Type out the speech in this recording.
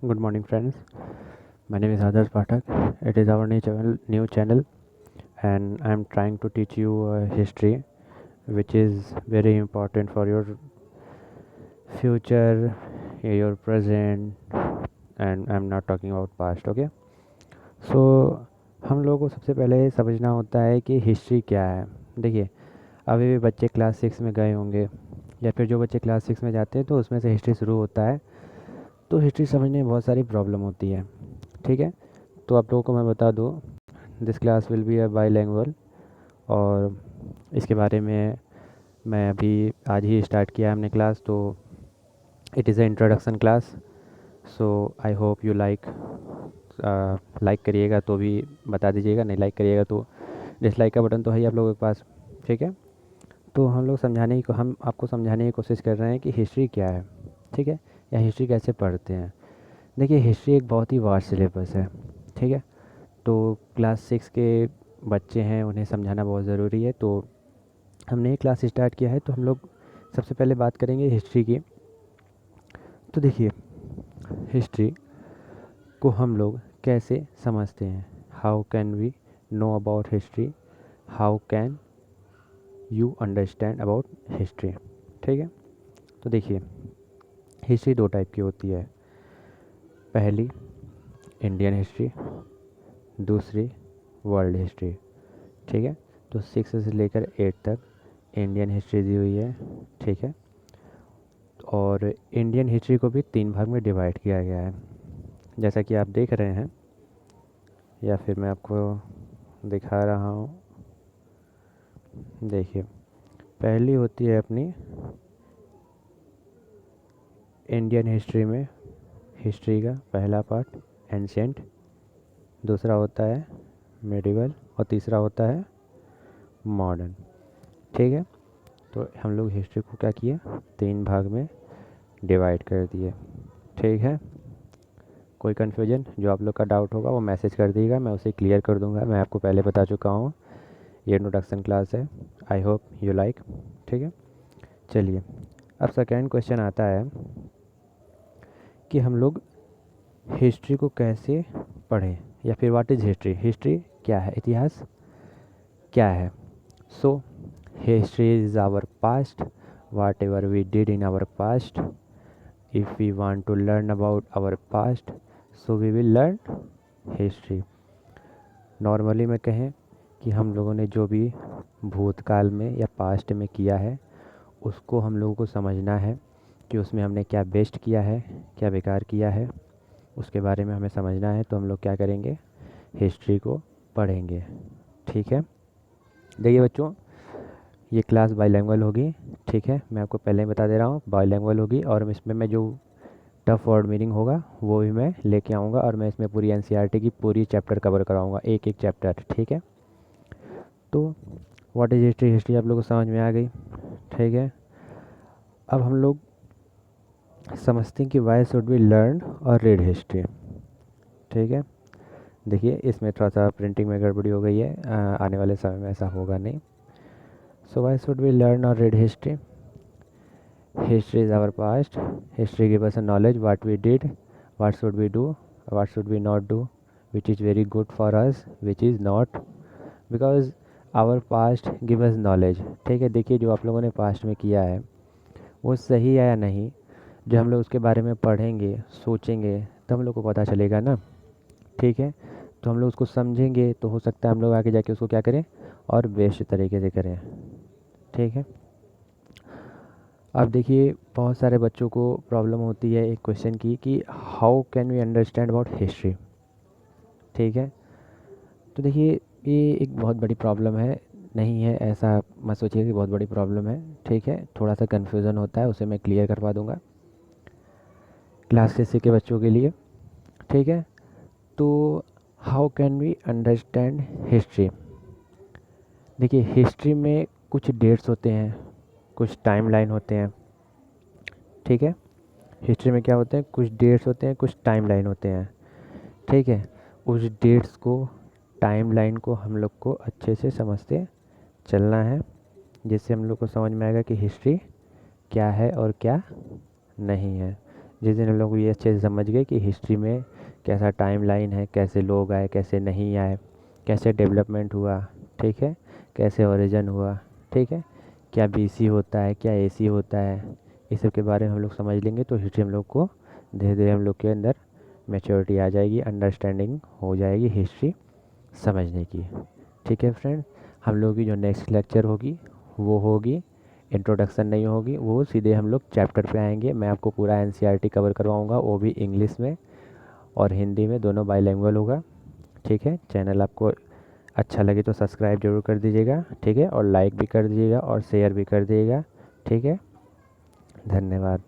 Good morning, friends. My name is Adarsh Pathak. It is our new channel, and I'm trying to teach you history, which is very important for your future, your present, and I'm not talking about past. Okay? So हम लोगों को सबसे पहले ये समझना होता है कि हिस्ट्री क्या है. देखिए, अभी भी बच्चे क्लास 6 में गए होंगे, या फिर जो बच्चे क्लास 6 में जाते हैं तो उसमें से हिस्ट्री शुरू होता है. तो हिस्ट्री समझने में बहुत सारी प्रॉब्लम होती है. ठीक है, तो आप लोगों को मैं बता दूँ, this class will be a bilingual, और इसके बारे में मैं अभी आज ही स्टार्ट किया है हमने क्लास. तो it is a introduction class. So I hope you like करिएगा तो भी बता दीजिएगा, नहीं लाइक करिएगा तो डिसलाइक का बटन तो है ही आप लोगों के पास. ठीक है, तो हम आपको समझाने की कोशिश कर रहे हैं कि हिस्ट्री क्या है. ठीक है, या हिस्ट्री कैसे पढ़ते हैं. देखिए, हिस्ट्री एक बहुत ही वास्ट सिलेबस है. ठीक है, तो क्लास 6 के बच्चे हैं, उन्हें समझाना बहुत ज़रूरी है. तो हमने ये क्लास स्टार्ट किया है, तो हम लोग सबसे पहले बात करेंगे हिस्ट्री की. तो देखिए, हिस्ट्री को हम लोग कैसे समझते हैं. How can we know about history, how can you understand about history. ठीक है, तो देखिए, हिस्ट्री दो टाइप की होती है. पहली इंडियन हिस्ट्री, दूसरी वर्ल्ड हिस्ट्री. ठीक है, तो 6 से लेकर 8 तक इंडियन हिस्ट्री दी हुई है. ठीक है, और इंडियन हिस्ट्री को भी 3 भाग में डिवाइड किया गया है, जैसा कि आप देख रहे हैं, या फिर मैं आपको दिखा रहा हूँ. देखिए, पहली होती है अपनी इंडियन हिस्ट्री में हिस्ट्री का पहला पार्ट एंशिएंट, दूसरा होता है मेडिवल, और तीसरा होता है मॉडर्न. ठीक है, तो हम लोग हिस्ट्री को क्या किए, 3 भाग में डिवाइड कर दिए. ठीक है, कोई कन्फ्यूजन, जो आप लोग का डाउट होगा वो मैसेज कर दीजिएगा, मैं उसे क्लियर कर दूंगा. मैं आपको पहले बता चुका हूँ, ये इंट्रोडक्शन क्लास है. I hope you like. ठीक है, चलिए, अब सेकेंड क्वेश्चन आता है कि हम लोग हिस्ट्री को कैसे पढ़ें, या फिर व्हाट इज़ हिस्ट्री. हिस्ट्री क्या है, इतिहास क्या है. So history is our past, whatever we did in our past. If we want to learn about our past, so we will learn history. Normally में कहें कि हम लोगों ने जो भी भूतकाल में या पास्ट में किया है, उसको हम लोगों को समझना है कि उसमें हमने क्या बेस्ट किया है, क्या बेकार किया है, उसके बारे में हमें समझना है. तो हम लोग क्या करेंगे, हिस्ट्री को पढ़ेंगे. ठीक है, देखिए बच्चों, ये क्लास बाईलैंग्वेज होगी. ठीक है, मैं आपको पहले ही बता दे रहा हूँ, बाईलैंग्वेज होगी, और इसमें मैं जो टफ वर्ड मीनिंग होगा वो भी मैं लेके आऊँगा, और मैं इसमें पूरी एनसीईआरटी की पूरी चैप्टर कवर कराऊँगा, एक एक चैप्टर. ठीक है, तो व्हाट इज हिस्ट्री. हिस्ट्री आप लोगों को समझ में आ गई. ठीक है, अब हम लोग समझते हैं कि वाई शुड वी लर्न और रीड हिस्ट्री. ठीक है, देखिए, इसमें थोड़ा सा प्रिंटिंग में गड़बड़ी हो गई है, आने वाले समय में ऐसा होगा नहीं. सो वाई शुड वी लर्न और read history. History is our past. History gives us a knowledge what we did, what should we do, what should we not do, which is very good for us, which is not, because our past give us knowledge. ठीक है, देखिए, जो आप लोगों ने past में किया है वो सही है या नहीं, जो हम लोग उसके बारे में पढ़ेंगे, सोचेंगे, तो हम लोग को पता चलेगा ना. ठीक है, तो हम लोग उसको समझेंगे, तो हो सकता है हम लोग आगे जाके उसको क्या करें, और बेस्ट तरीके से करें. ठीक है, अब देखिए, बहुत सारे बच्चों को प्रॉब्लम होती है एक क्वेश्चन की कि how can we understand about history. ठीक है, तो देखिए, ये एक बहुत बड़ी प्रॉब्लम है, नहीं है ऐसा मत सोचिए कि बहुत बड़ी प्रॉब्लम है. ठीक है, थोड़ा सा कन्फ्यूज़न होता है, उसे मैं क्लियर करवा दूंगा क्लास 6 के बच्चों के लिए. ठीक है, तो how can we understand history. देखिए, हिस्ट्री में कुछ डेट्स होते हैं, कुछ टाइमलाइन होते हैं. ठीक है, हिस्ट्री में क्या होते हैं, कुछ डेट्स होते हैं, कुछ टाइमलाइन होते हैं. ठीक है, उस डेट्स को, टाइमलाइन को हम लोग को अच्छे से समझते चलना है, जिससे हम लोग को समझ में आएगा कि हिस्ट्री क्या है और क्या नहीं है. जिस दिन हम लोग ये अच्छे से समझ गए कि हिस्ट्री में कैसा टाइम लाइन है, कैसे लोग आए कैसे नहीं आए, कैसे डेवलपमेंट हुआ, ठीक है, कैसे ओरिजिन हुआ, ठीक है, क्या बीसी होता है, क्या एसी होता है, इस सब के बारे में हम लोग समझ लेंगे तो हिस्ट्री हम लोग को धीरे धीरे हम लोग के अंदर मैच्योरिटी आ जाएगी, अंडरस्टैंडिंग हो जाएगी हिस्ट्री समझने की। ठीक है फ्रेंड, हम लोग की जो नेक्स्ट लेक्चर होगी वो होगी इंट्रोडक्शन नहीं होगी, वो सीधे हम लोग चैप्टर पे आएंगे। मैं आपको पूरा एनसीईआरटी कवर करवाऊंगा, वो भी इंग्लिश में और हिंदी में, दोनों बाईलैंग्वेज होगा। ठीक है, चैनल आपको अच्छा लगे तो सब्सक्राइब जरूर कर दीजिएगा, ठीक है, और लाइक भी कर दीजिएगा और शेयर भी कर दीजिएगा। ठीक है, धन्यवाद।